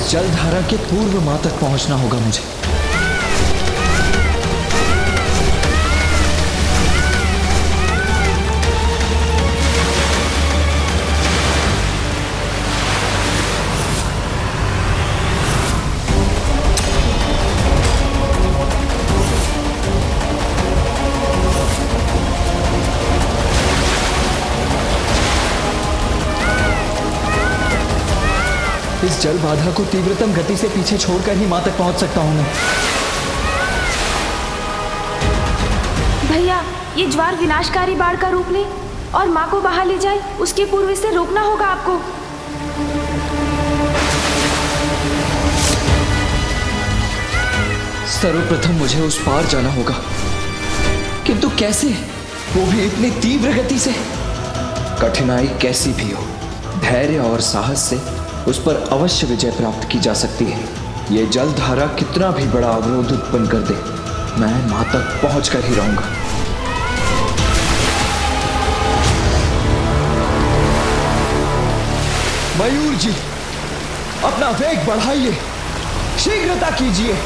इस जलधारा के पूर्व मां तक पहुंचना होगा मुझे। इस जल बाधा को तीव्रतम गति से पीछे छोड़कर ही मां तक पहुंच सकता हूं मैं। भैया, ये ज्वार विनाशकारी बाढ़ का रूप ले और मां को बहा ले जाए, उसके पूर्व इसे रोकना होगा आपको। सर्वप्रथम मुझे उस पार जाना होगा, किंतु कैसे? वो भी इतनी तीव्र गति से। कठिनाई कैसी भी हो, धैर्य और साहस से उस पर अवश्य विजय प्राप्त की जा सकती है। ये जलधारा कितना भी बड़ा अवरोध उत्पन्न कर दे, मैं मां तक पहुंचकर ही रहूंगा। मयूर जी, अपना वेग बढ़ाइए, शीघ्रता कीजिए।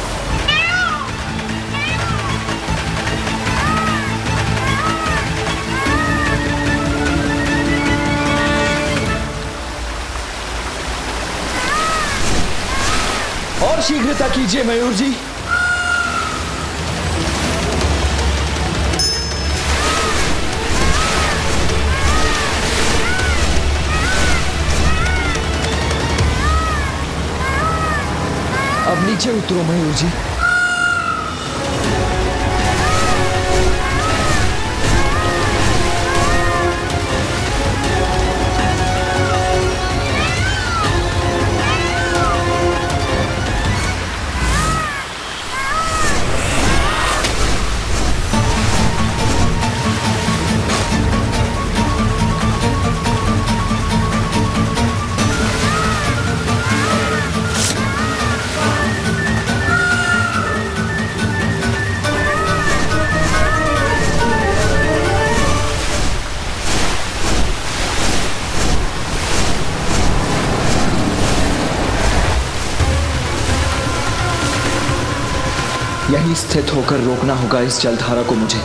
और शीघ्रता कीजिए मयूर जी। अब नीचे उतरो मयूर जी। यहीं स्थित होकर रोकना होगा इस जलधारा को मुझे।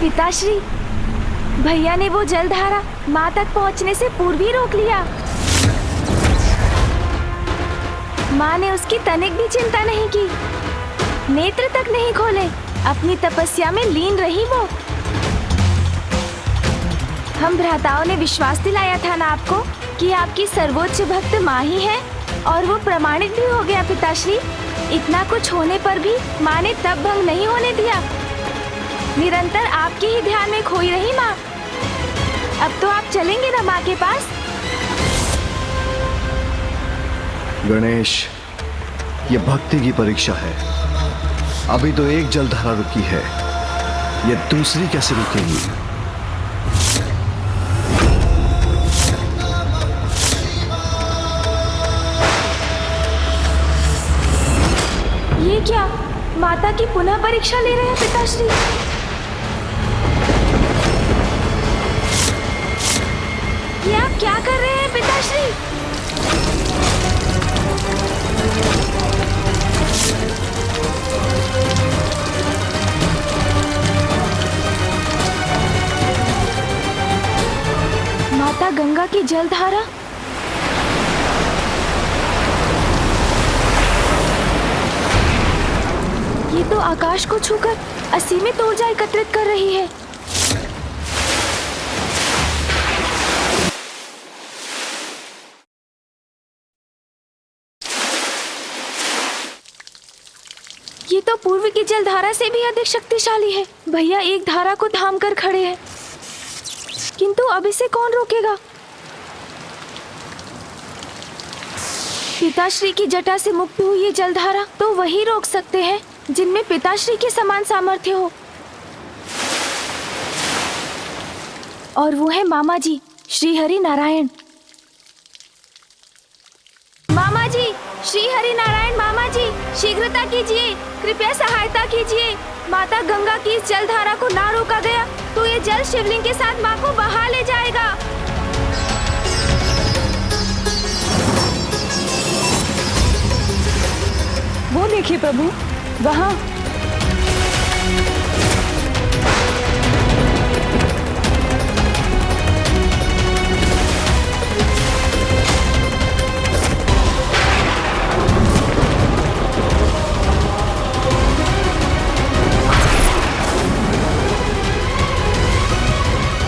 पिताश्री, भैया ने वो जलधारा मां तक पहुंचने से पूर्व ही रोक लिया। मां ने उसकी तनिक भी चिंता नहीं की, नेत्र तक नहीं खोले, अपनी तपस्या में लीन रही वो। हम भ्राताओं ने विश्वास दिलाया था ना आपको कि आपकी सर्वोच्च भक्त मां ही है, और वो प्रमाणित भी हो गया पिताश्री। इतना कुछ होने पर भी मां ने तब भंग नहीं होने दिया। निरंतर आपके ही ध्यान में खोई रही मां। अब तो आप चलेंगे ना मां के पास? गणेश, ये भक्ति की परीक्षा है। अभी तो एक जलधारा रुकी है, ये दूसरी कैसे रुकेगी? ये क्या, माता की पुनः परीक्षा ले रहे हैं पिताश्री? ये आप क्या कर रहे हैं पिताश्री? माता गंगा की जलधारा। ये तो आकाश को छूकर असीमित ऊर्जा एकत्रित कर रही है। ये तो पूर्व की जलधारा से भी अधिक शक्तिशाली है। भैया एक धारा को थाम कर खड़े हैं, किंतु अब इसे कौन रोकेगा? पिताश्री की जटा से मुक्त हुई ये जलधारा तो वही रोक सकते हैं जिनमें पिताश्री के समान सामर्थ्य हो, और वो है मामा जी श्री हरि नारायण। मामा जी श्री हरि नारायण, मामा जी शीघ्रता कीजिए, कृपया सहायता कीजिए। माता गंगा की इस जलधारा को ना रोका गया तो ये जल शिवलिंग के साथ माँ को बहा ले जाएगा। वो देखिए प्रभु, वहाँ।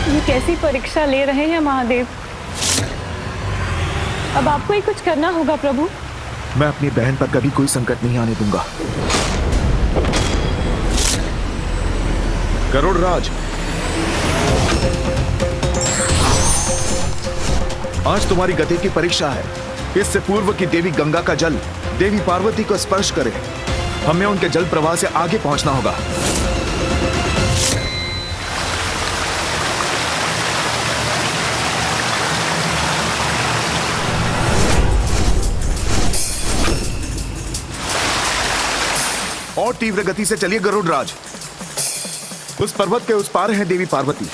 ये कैसी परीक्षा ले रहे हैं महादेव। अब आपको ही कुछ करना होगा प्रभु। मैं अपनी बहन पर कभी कोई संकट नहीं आने दूंगा। गरुड़राज, आज तुम्हारी गति की परीक्षा है। इससे पूर्व की देवी गंगा का जल देवी पार्वती को स्पर्श करे, हमें उनके जल प्रवाह से आगे पहुंचना होगा। और तीव्र गति से चलिए गरुड़राज। उस पर्वत के उस पार है देवी पार्वती।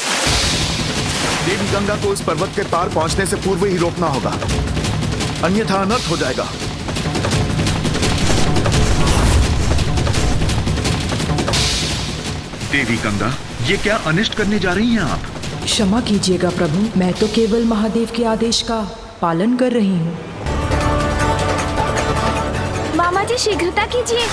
देवी गंगा को उस पर्वत के पार पहुंचने से पूर्व ही रोकना होगा, अन्यथा अनर्थ हो जाएगा। देवी गंगा, ये क्या अनिष्ट करने जा रही हैं आप? क्षमा कीजिएगा प्रभु, मैं तो केवल महादेव के आदेश का पालन कर रही हूँ। मामा जी शीघ्रता कीजिए।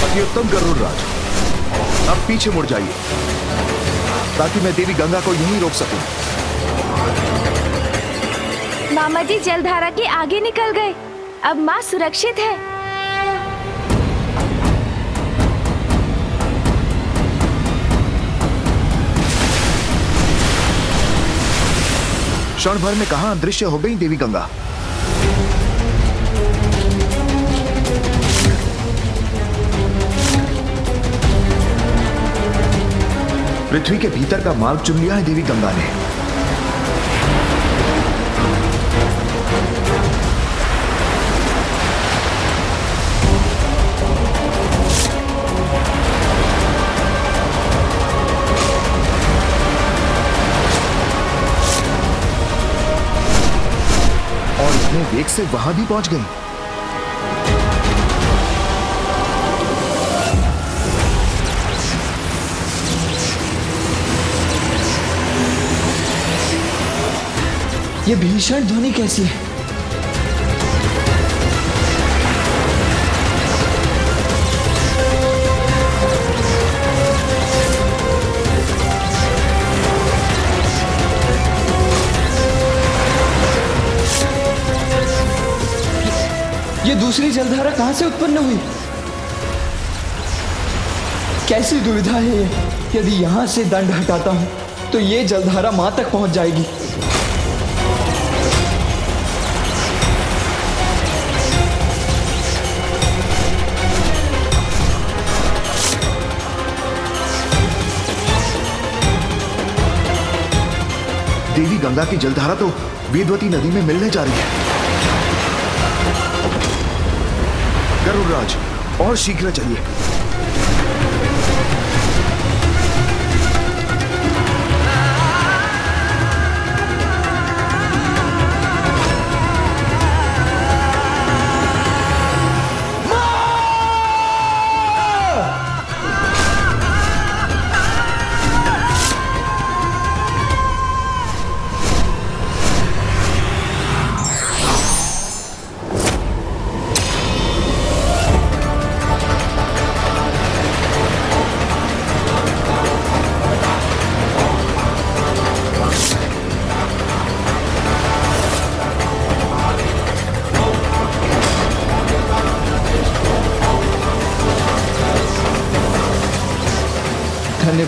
अति उत्तम गरुड़राज, अब पीछे मुड़ जाइए ताकि मैं देवी गंगा को यहीं रोक सकूं। मामा जी जलधारा के आगे निकल गए, अब माँ सुरक्षित है। क्षण भर में कहां अदृश्य हो गई देवी गंगा। पृथ्वी के भीतर का मार्ग चुन लिया है देवी गंगा ने। और इतने वेग से वहां भी पहुंच गई। ये भीषण ध्वनि कैसी है? ये दूसरी जलधारा कहां से उत्पन्न हुई? कैसी दुविधा है ये? यदि यहां से दंड हटाता हूं तो ये जलधारा मां तक पहुंच जाएगी। देवी गंगा की जलधारा तो वेदवती नदी में मिलने जा रही है। गरुड़राज, और शीघ्र चलिए।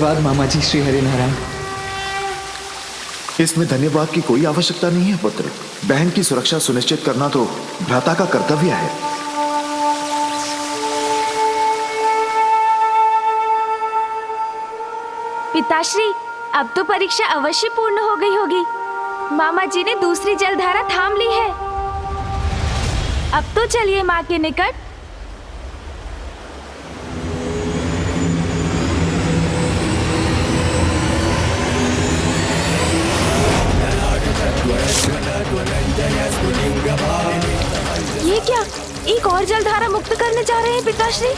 धन्यवाद मामा जी श्री हरिनारायण। इसमें धन्यवाद की कोई आवश्यकता नहीं है पुत्र। बहन की सुरक्षा सुनिश्चित करना तो भ्राता का कर्तव्य है। पिताश्री, अब तो परीक्षा अवश्य पूर्ण हो गई होगी। मामा जी ने दूसरी जलधारा थाम ली है। अब तो चलिए माँ के निकट। ये क्या, एक और जलधारा मुक्त करने जा रहे हैं पिताश्री?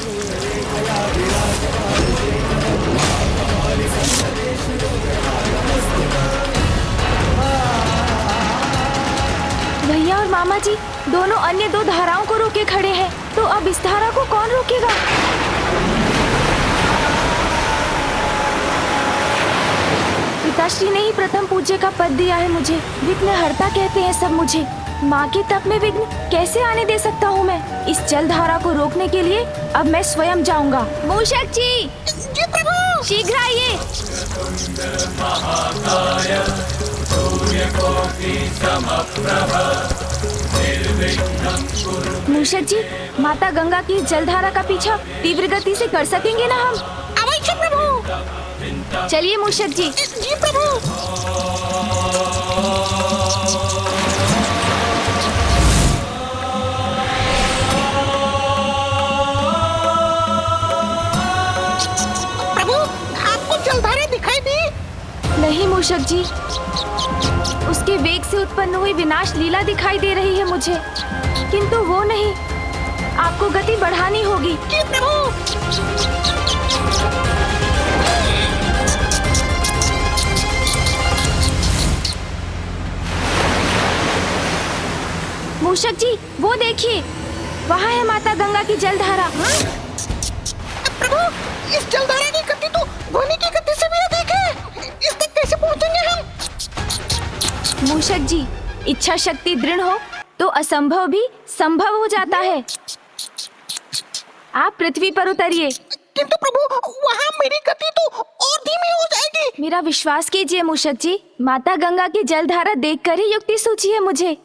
भैया और मामा जी दोनों अन्य दो धाराओं को रोके खड़े हैं, तो अब इस धारा को कौन रोकेगा? पिताश्री ने ही प्रथम पूज्य का पद दिया है मुझे। विघ्नहर्ता कहते हैं सब मुझे। माँ के तप में विघ्न कैसे आने दे सकता हूँ मैं? इस जलधारा को रोकने के लिए अब मैं स्वयं जाऊंगा। मूषक जी, जी प्रभु, शीघ्र आइए। मूषक जी, माता गंगा की जलधारा का पीछा तीव्र गति से कर सकेंगे ना हम? अवश्य प्रभु। चलिए मूषक जी। जी प्रभु। प्रभु, आपको जलधारा दिखाई दी? नहीं मूषक जी, उसके वेग से उत्पन्न हुई विनाश लीला दिखाई दे रही है मुझे, किंतु वो नहीं। आपको गति बढ़ानी होगी। जी प्रभु। मूषक जी, वो देखिए, वहाँ है माता गंगा की जलधारा। प्रभु, इस जलधारा की गति तो ध्वनि की गति से भी अधिक है। इस तक कैसे पहुँचेंगे हम? मूषक जी, इच्छा शक्ति दृढ़ हो तो असंभव भी संभव हो जाता है। आप पृथ्वी पर उतरिए। किंतु प्रभु, वहाँ मेरी गति तो और धीमी हो जाएगी। मेरा विश्वास कीजिए मूषक जी, माता गंगा की जलधारा देखकर ही युक्ति सूझी है मुझे।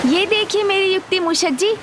ये देखिए मेरी युक्ति मूषक जी।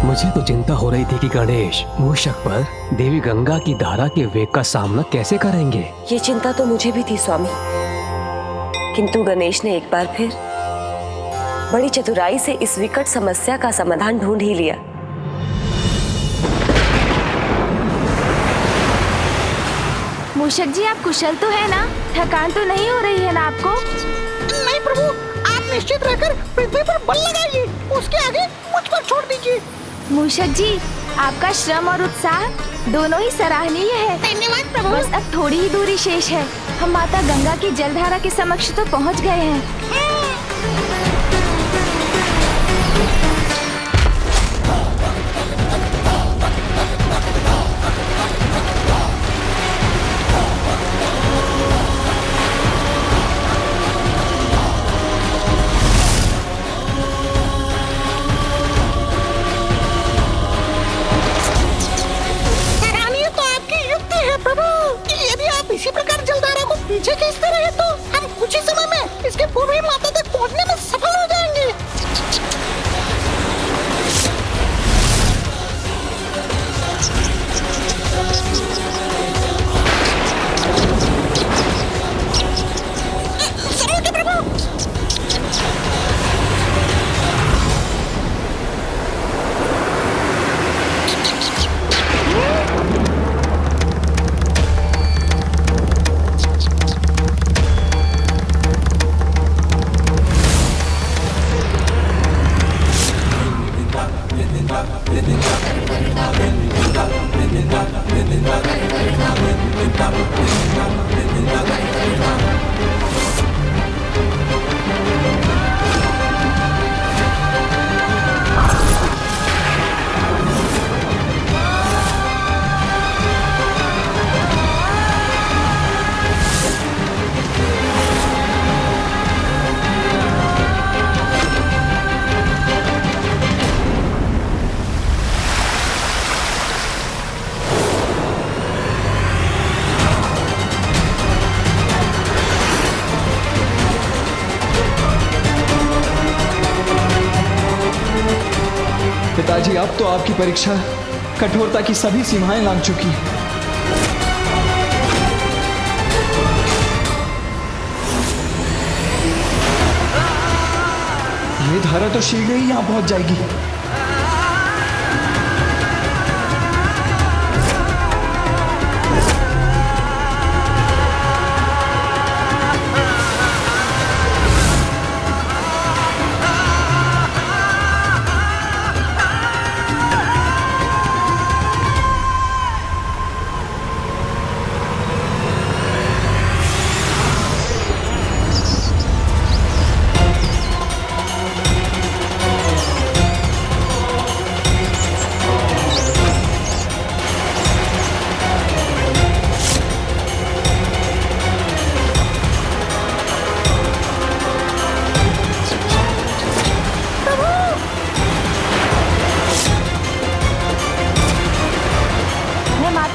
मुझे तो चिंता हो रही थी कि गणेश मूषक पर देवी गंगा की धारा के वेग का सामना कैसे करेंगे। ये चिंता तो मुझे भी थी स्वामी, किंतु गणेश ने एक बार फिर बड़ी चतुराई से इस विकट समस्या का समाधान ढूंढ ही लिया। मूषक जी, आप कुशल तो है ना? थकान तो नहीं हो रही है ना आपको? नहीं प्रभु, आप निश्चित रहकर पृथ्वी पर बल लगाइए। उसके आगे मुझ पर छोड़ दीजिए। मूषक जी, आपका श्रम और उत्साह दोनों ही सराहनीय है। धन्यवाद प्रभु। बस अब थोड़ी ही दूरी शेष है। हम माता गंगा की जलधारा के समक्ष तो पहुंच गए हैं। इसी प्रकार जलधारा को पीछे खींचते रहे तो हम कुछ ही समय में इसके पूर्व ही माता पिताजी, अब तो आपकी परीक्षा कठोरता की सभी सीमाएं लांघ चुकी है। ये धारा तो शीघ्र ही यहां पहुंच जाएगी।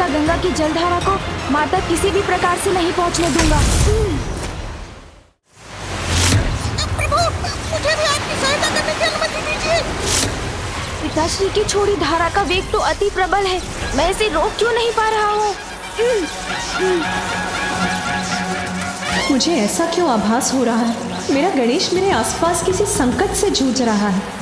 गंगा की जलधारा को माता किसी भी प्रकार से नहीं पहुंचने दूंगा। प्रभु, मुझे भी आपकी सहायता करने की अनुमति दीजिए। पिताश्री की छोड़ी धारा का वेग तो अति प्रबल है, मैं इसे रोक क्यों नहीं पा रहा हूँ? मुझे ऐसा क्यों आभास हो रहा है? मेरा गणेश मेरे आसपास किसी संकट से जूझ रहा है।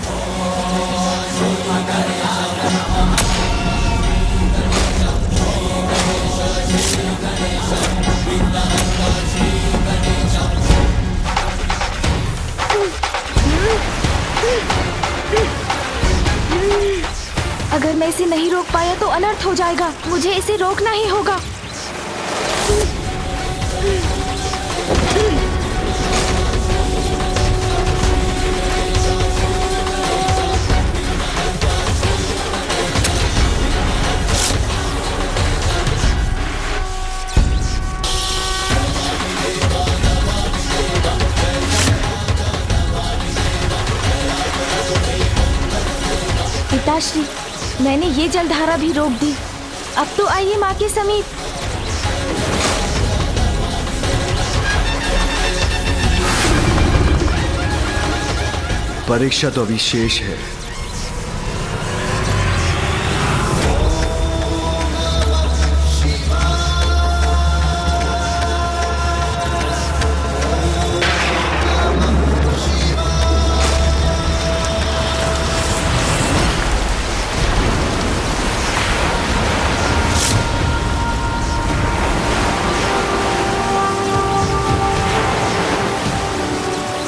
अगर मैं इसे नहीं रोक पाया तो अनर्थ हो जाएगा। मुझे इसे रोकना ही होगा। पिताश्री, मैंने ये जलधारा भी रोक दी। अब तो आइए माँ के समीप। परीक्षा तो अभी शेष है।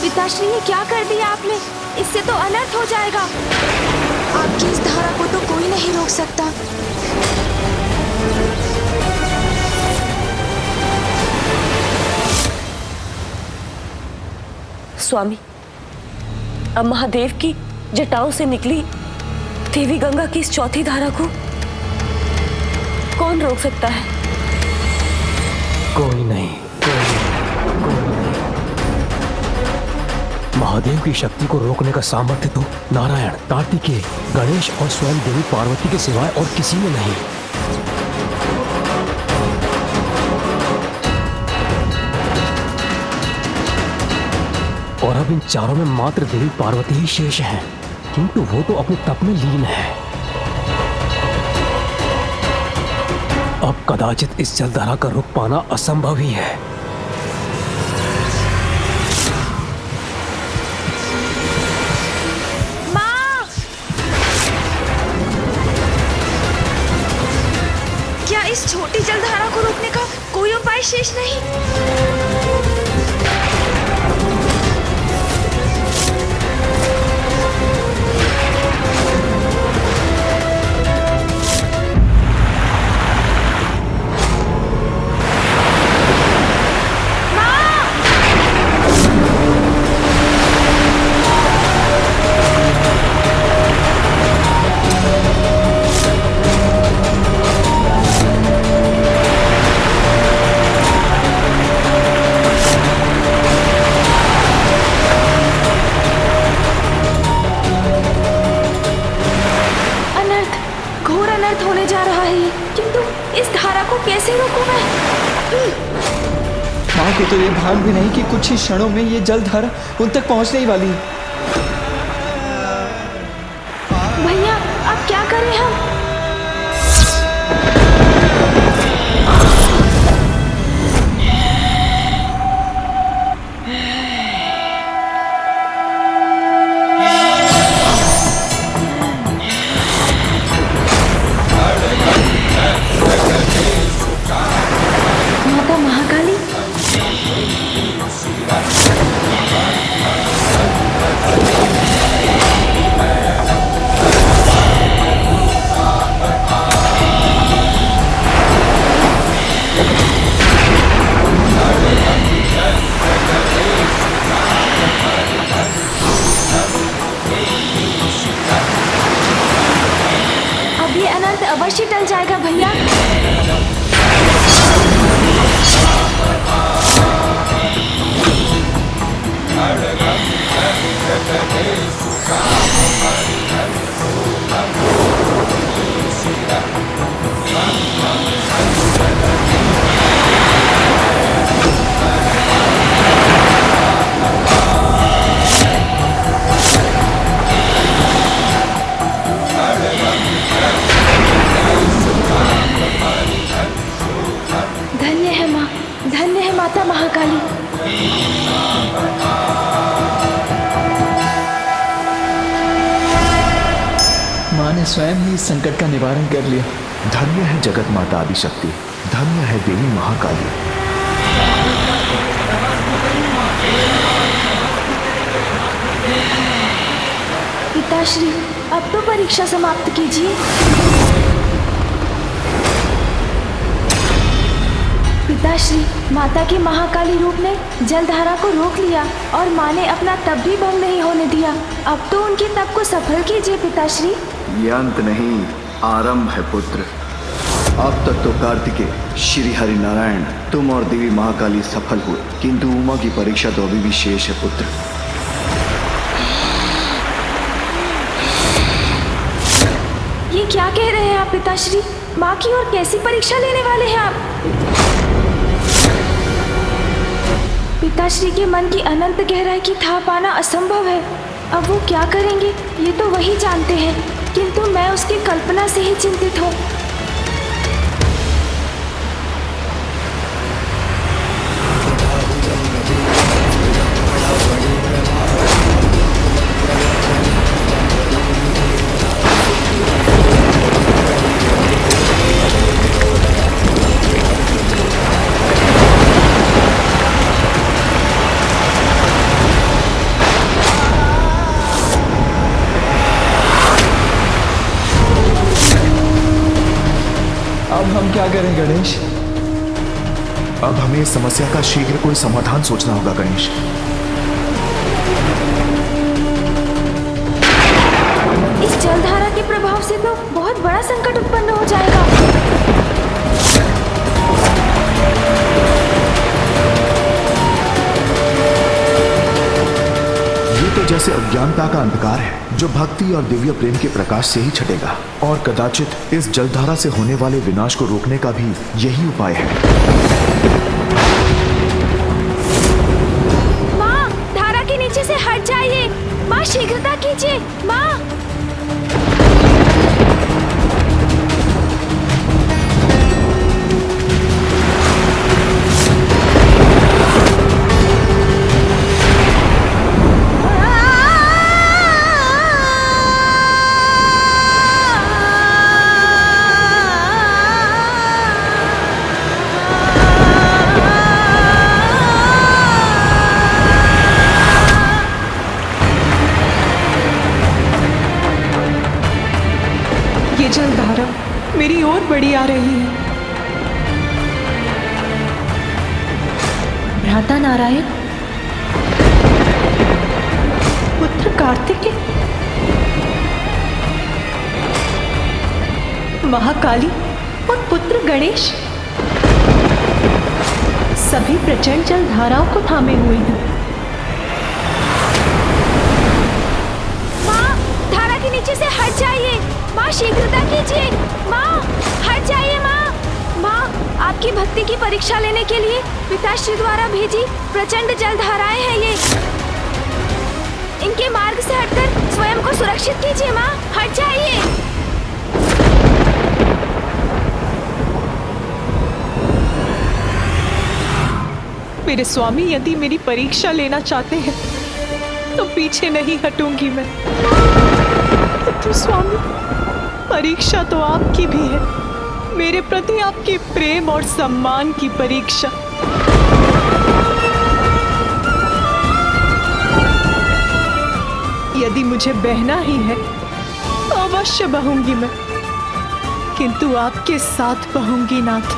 पिताश्री, ये क्या कर दिया आपने? इससे तो अनर्थ हो जाएगा। आपकी इस धारा को तो कोई नहीं रोक सकता। स्वामी, अब महादेव की जटाओं से निकली देवी गंगा की इस चौथी धारा को कौन रोक सकता है? कोई नहीं। महादेव की शक्ति को रोकने का सामर्थ्य तो नारायण, कार्तिकेय, गणेश और स्वयं देवी पार्वती के सिवाय और किसी में नहीं। और अब इन चारों में मात्र देवी पार्वती ही शेष हैं, किंतु वो तो अपने तप में लीन है। अब कदाचित इस जलधारा का रोक पाना असंभव ही है। इस छोटी जलधारा को रोकने का कोई उपाय शेष नहीं। होने जा रहा है, किंतु इस धारा को कैसे रोकूं मैं? माँ को तो ये भान भी नहीं कि कुछ ही क्षणों में ये जलधारा उन तक पहुंचने ही वाली है। भैया, अब क्या करें हम? माता महाकाली, अब ये अनंत अवश्य टल जाएगा भैया। धन्य है माँ, धन्य है माता महाकाली। माँ ने स्वयं ही इस संकट का निवारण कर लिया। धन्य है जगत माता आदिशक्ति, धन्य है देवी महाकाली। पिताश्री, अब तो परीक्षा समाप्त कीजिए। पिताश्री, माता के महाकाली रूप ने जलधारा को रोक लिया और माँ ने अपना तप भी भंग नहीं होने दिया। अब तो उनके तप को सफल कीजिए पिताश्री। ये अंत नहीं, आरंभ है पुत्र। अब तक तो कार्तिकेय, श्री हरि नारायण, तुम और देवी महाकाली सफल हुए, किंतु उमा की परीक्षा तो अभी भी शेष है पुत्र। ये क्या कह रहे हैं आप पिताश्री? माँ की और कैसी परीक्षा लेने वाले हैं आप? पिताश्री के मन की अनंत गहराई की था पाना असंभव है। अब वो क्या करेंगे ये तो वही जानते हैं, किंतु मैं उसकी कल्पना से ही चिंतित हूँ। अब हम क्या करें गणेश? अब हमें इस समस्या का शीघ्र कोई समाधान सोचना होगा गणेश। इस जलधारा के प्रभाव से तो बहुत बड़ा संकट उत्पन्न हो जाएगा। ये तो जैसे अज्ञानता का अंधकार है जो भक्ति और दिव्य प्रेम के प्रकाश से ही छटेगा, और कदाचित इस जलधारा से होने वाले विनाश को रोकने का भी यही उपाय है। माँ, धारा के नीचे से हट जाइए। माँ, शीघ्रता कीजिए। माँ, जलधारा मेरी ओर बढ़ी आ रही है। भ्राता नारायण, पुत्र कार्तिकेय, महाकाली और पुत्र गणेश सभी प्रचंड जलधाराओं को थामे हुए हैं। माँ, धारा के नीचे से हट जाइए। माँ, शीघ्रता कीजिए। माँ, हट जाइए। माँ, माँ, आपकी भक्ति की परीक्षा लेने के लिए पिताश्री द्वारा भेजी प्रचंड जलधाराएं हैं ये। इनके मार्ग से हटकर स्वयं को सुरक्षित कीजिए। माँ, हट जाइए। मेरे स्वामी यदि मेरी परीक्षा लेना चाहते हैं तो पीछे नहीं हटूंगी मैं। तो स्वामी, परीक्षा तो आपकी भी है, मेरे प्रति आपके प्रेम और सम्मान की परीक्षा। यदि मुझे बहना ही है तो अवश्य बहूंगी मैं, किंतु आपके साथ बहूंगी नाथ।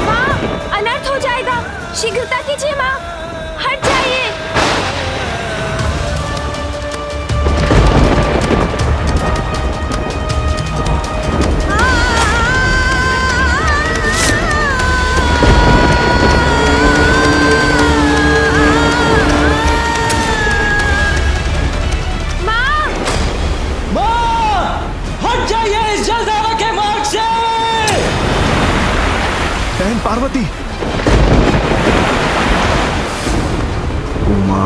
माँ, अनर्थ हो जाएगा, शीघ्रता कीजिए माँ, हट जाइए। बहन पार्वती। उमा,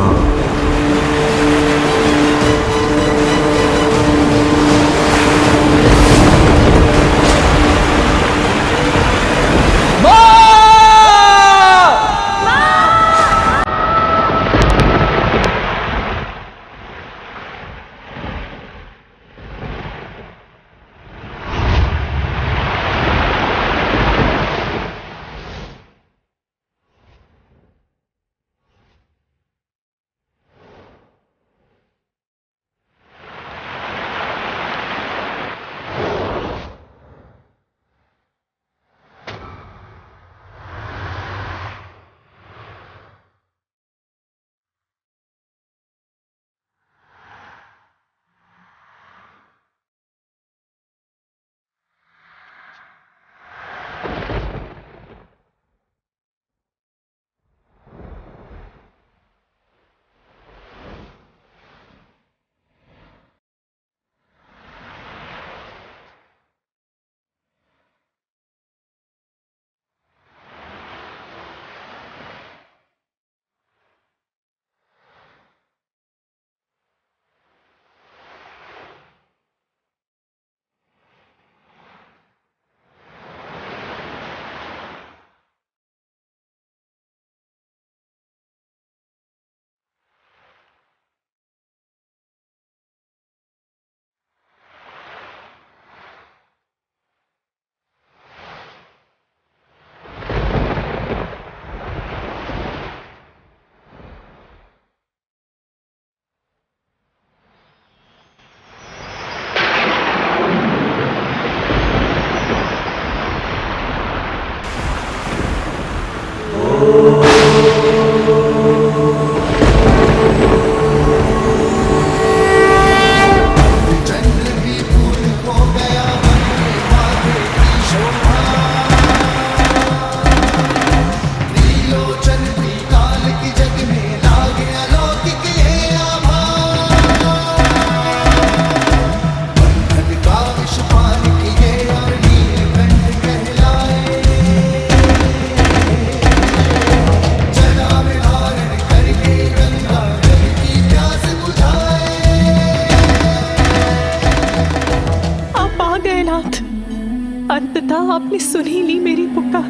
अंततः आपने सुन ही ली मेरी पुकार।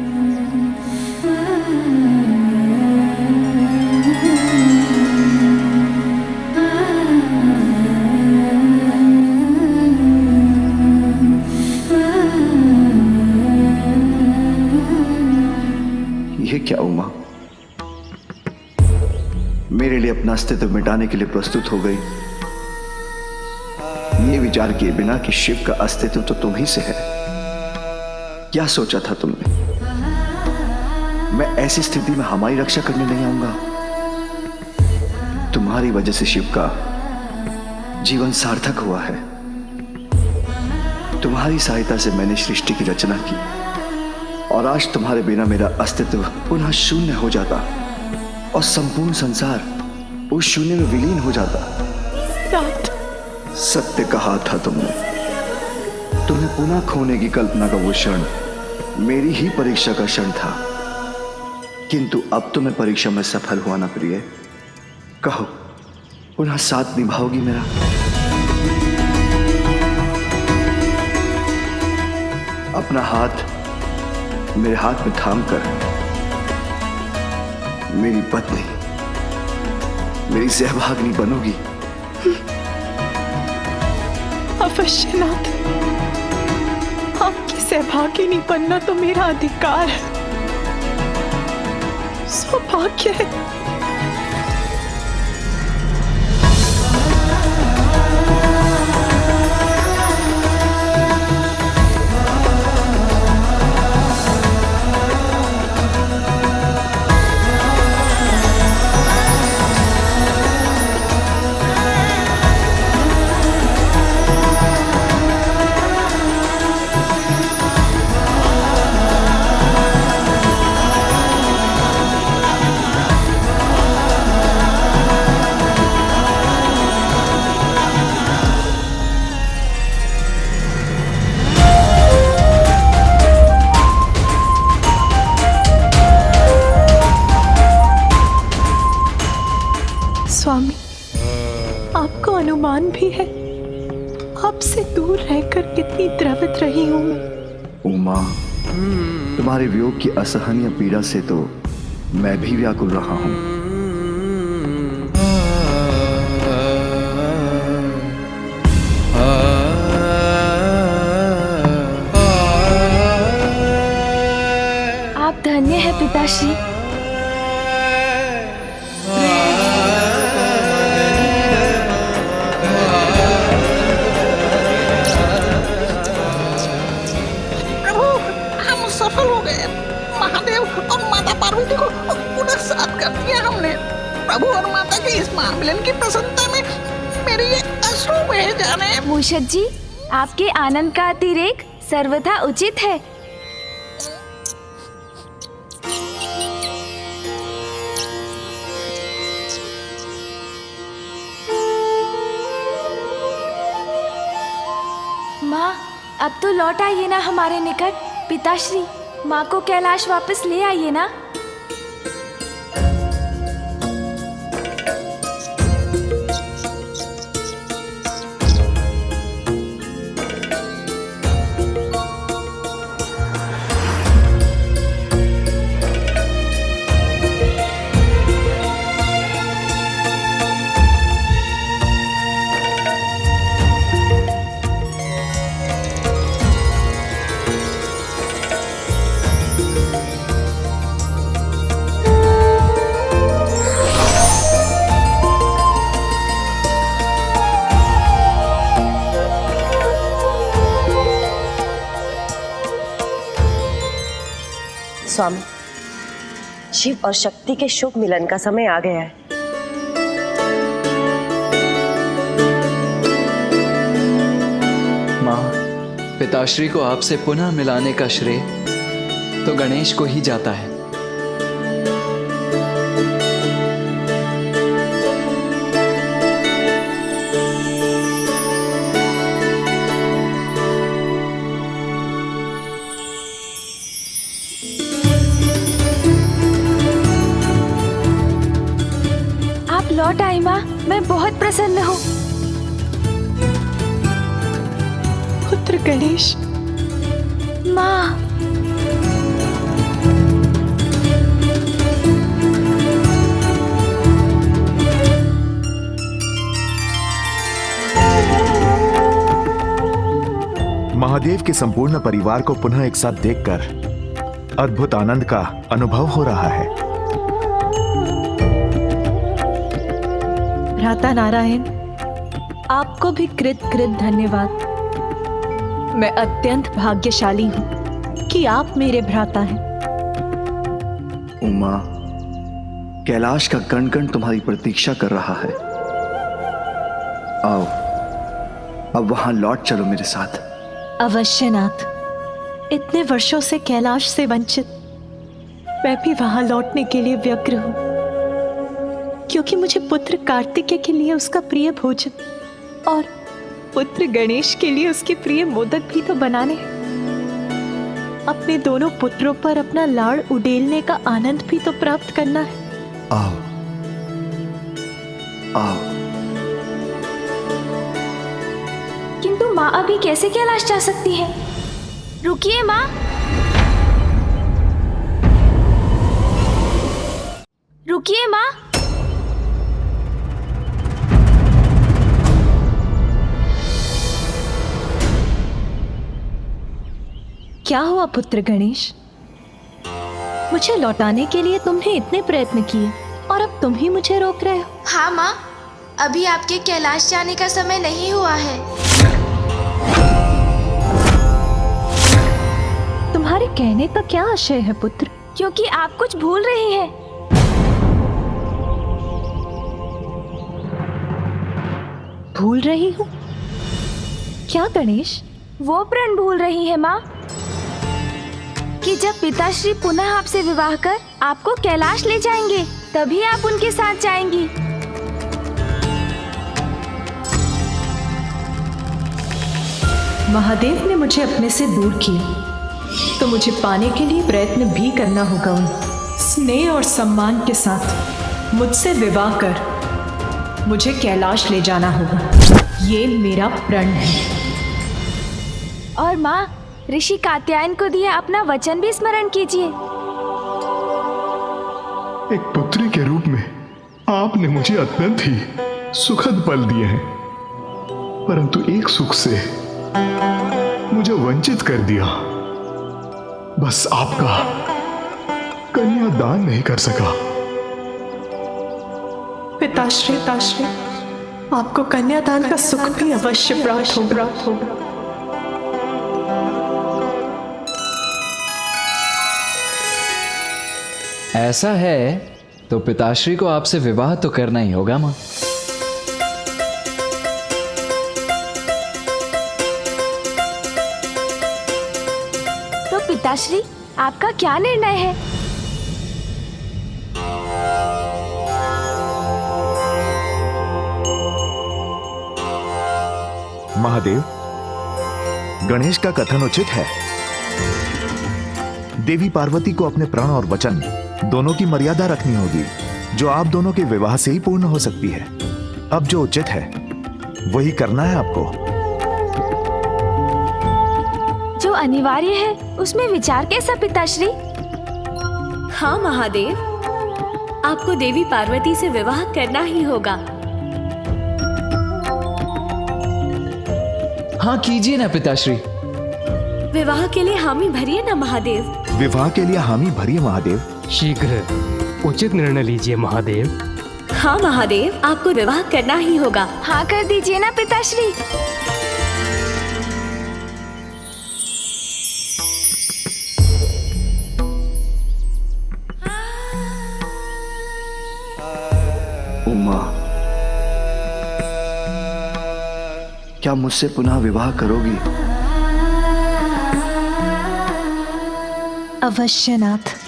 ये क्या उमा, मेरे लिए अपना अस्तित्व मिटाने के लिए प्रस्तुत हो गई, ये विचार किए बिना कि शिव का अस्तित्व तो तुम ही से है। क्या सोचा था तुमने? मैं ऐसी स्थिति में हमारी रक्षा करने नहीं आऊंगा। तुम्हारी वजह से शिव का जीवन सार्थक हुआ है। तुम्हारी सहायता से मैंने सृष्टि की रचना की और आज तुम्हारे बिना मेरा अस्तित्व पुनः शून्य हो जाता और संपूर्ण संसार उस शून्य में विलीन हो जाता। सत्य कहा था तुमने। तुम्हें पुनः खोने की कल्पना का वो क्षण मेरी ही परीक्षा का क्षण था, किंतु अब तो मैं परीक्षा में सफल हुआ ना प्रिय। कहो पुनः साथ निभाओगी मेरा? अपना हाथ मेरे हाथ में थाम कर मेरी पत्नी, मेरी सहभागिनी बनोगी? अवश्य नाथ, आपकी सहभागिनी बनना तो मेरा अधिकार है, सौभाग्य है। स्वामी, आपको अनुमान भी है आपसे दूर रहकर कितनी द्रवित रही हूं मैं। उमा, तुम्हारे वियोग की असहनीय पीड़ा से तो मैं भी व्याकुल रहा हूं। आप धन्य हैं पिताश्री। सफल हो गए। महादेव और माता पार्वती को पुनः साथ कर दिया हमने। प्रभु और माता के इस महामिलन की प्रसन्नता में मेरे ये अश्रु बह जाने। मूषक जी, आपके आनंद का अतिरेक सर्वथा उचित है। माँ, अब तो लौट आइए ना हमारे निकट। पिताश्री, माँ को कैलाश वापस ले आइए ना। स्वामी, शिव और शक्ति के शुभ मिलन का समय आ गया है। माँ, पिताश्री को आपसे पुनः मिलाने का श्रेय तो गणेश को ही जाता है। लौट आई माँ, मैं बहुत प्रसन्न हूँ। पुत्र गणेश। माँ, महादेव के संपूर्ण परिवार को पुनः एक साथ देखकर अद्भुत आनंद का अनुभव हो रहा है। भ्राता नारायण, आपको भी कृत धन्यवाद। मैं अत्यंत भाग्यशाली हूँ कि आप मेरे भ्राता हैं। उमा, कैलाश का कण कण तुम्हारी प्रतीक्षा कर रहा है। आओ, अब वहां लौट चलो मेरे साथ। अवश्य नाथ, इतने वर्षों से कैलाश से वंचित मैं भी वहां लौटने के लिए व्यग्र हूँ, क्योंकि मुझे पुत्र कार्तिकेय के लिए उसका प्रिय भोजन और पुत्र गणेश के लिए उसके प्रिय मोदक भी तो बनाने हैं। अपने दोनों पुत्रों पर अपना लाड़ उड़ेलने का आनंद भी तो प्राप्त करना है। आओ आओ। माँ अभी कैसे कैलाश जा सकती है? रुकिए माँ, रुकिए माँ। क्या हुआ पुत्र गणेश? मुझे लौटाने के लिए तुमने इतने प्रयत्न किए और अब तुम ही मुझे रोक रहे हो। हाँ माँ, अभी आपके कैलाश जाने का समय नहीं हुआ है। तुम्हारे कहने का क्या आशय है पुत्र? क्योंकि आप कुछ भूल रही हैं। भूल रही हूँ? क्या गणेश? वो प्रण भूल रही है माँ कि जब पिताश्री पुनः आपसे विवाह कर आपको कैलाश ले जाएंगे, तभी आप उनके साथ जाएंगी। महादेव ने मुझे अपने से दूर किया, तो मुझे पाने के लिए प्रयत्न भी करना होगा। स्नेह और सम्मान के साथ मुझसे विवाह कर मुझे कैलाश ले जाना होगा। ये मेरा प्रण है। और माँ, ऋषि कात्यायन को दिया अपना वचन भी स्मरण कीजिए। एक पुत्री के रूप में आपने मुझे अत्यंत ही सुखद पल दिए हैं, परंतु एक सुख से मुझे वंचित कर दिया। बस आपका कन्यादान नहीं कर सका। पिताश्री, आपको कन्यादान का सुख भी अवश्य प्राप्त होगा। ऐसा है तो पिताश्री को आपसे विवाह तो करना ही होगा माँ। तो पिताश्री, आपका क्या निर्णय है? महादेव, गणेश का कथन उचित है। देवी पार्वती को अपने प्रण और वचन दोनों की मर्यादा रखनी होगी, जो आप दोनों के विवाह से ही पूर्ण हो सकती है। अब जो उचित है वही करना है आपको। जो अनिवार्य है उसमें विचार कैसा पिताश्री? हाँ महादेव, आपको देवी पार्वती से विवाह करना ही होगा। हाँ कीजिए ना पिताश्री। विवाह के लिए हामी भरिए ना महादेव। विवाह के लिए हामी भरिए महादेव। शीघ्र उचित निर्णय लीजिए महादेव। हाँ महादेव, आपको विवाह करना ही होगा। हाँ कर दीजिए ना पिताश्री। उमा, क्या मुझसे पुनः विवाह करोगी? अवश्य नाथ।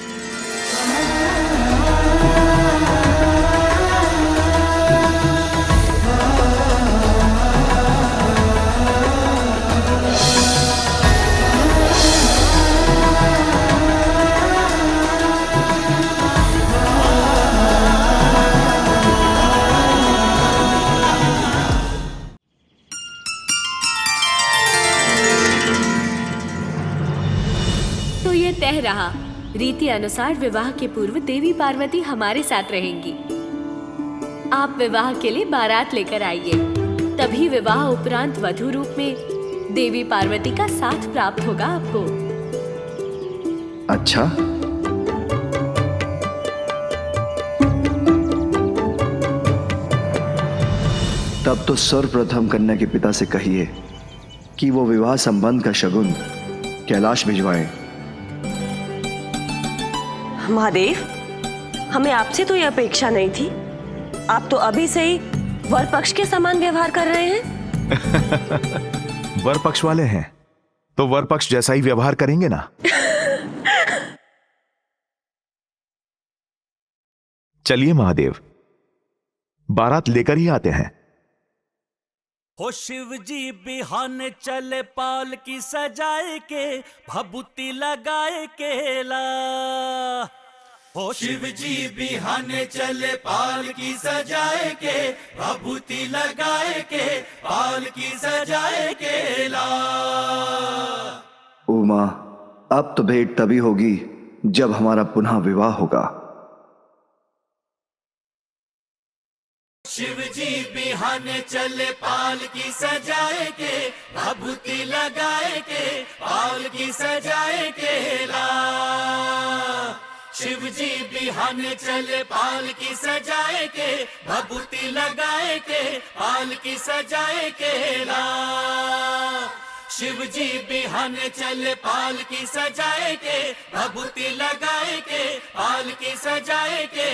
तो ये तय रहा, रीति अनुसार विवाह के पूर्व देवी पार्वती हमारे साथ रहेंगी। आप विवाह के लिए बारात लेकर आइए, तभी विवाह उपरांत वधू रूप में देवी पार्वती का साथ प्राप्त होगा आपको। अच्छा, तब तो सर्वप्रथम कन्या के पिता से कहिए कि वो विवाह संबंध का शगुन कैलाश भिजवाएं। महादेव, हमें आपसे तो यह अपेक्षा नहीं थी। आप तो अभी से ही वर पक्ष के समान व्यवहार कर रहे हैं। वर पक्ष वाले हैं तो वर पक्ष जैसा ही व्यवहार करेंगे ना। चलिए महादेव, बारात लेकर ही आते हैं। हो शिव जी बिहाने चले पाल की सजाए के, भभूति लगाए केला। हो शिव जी बिहाने चले पाल की सजाए के, भभूति लगाए के, पाल की सजाए के ला। उमा, अब तो भेंट तभी होगी जब हमारा पुनः विवाह होगा। शिव जी बिहाने चले पाल की सजाए के, भभूति लगाए के, पाल की सजाए के ला। शिव जी बिहाने चले पाल की सजाए के, भभूति लगाए के, पाल की सजाए के ला। शिव जी बिहाने चले पाल की सजाए के, भभूति लगाए के, पाल की सजाए के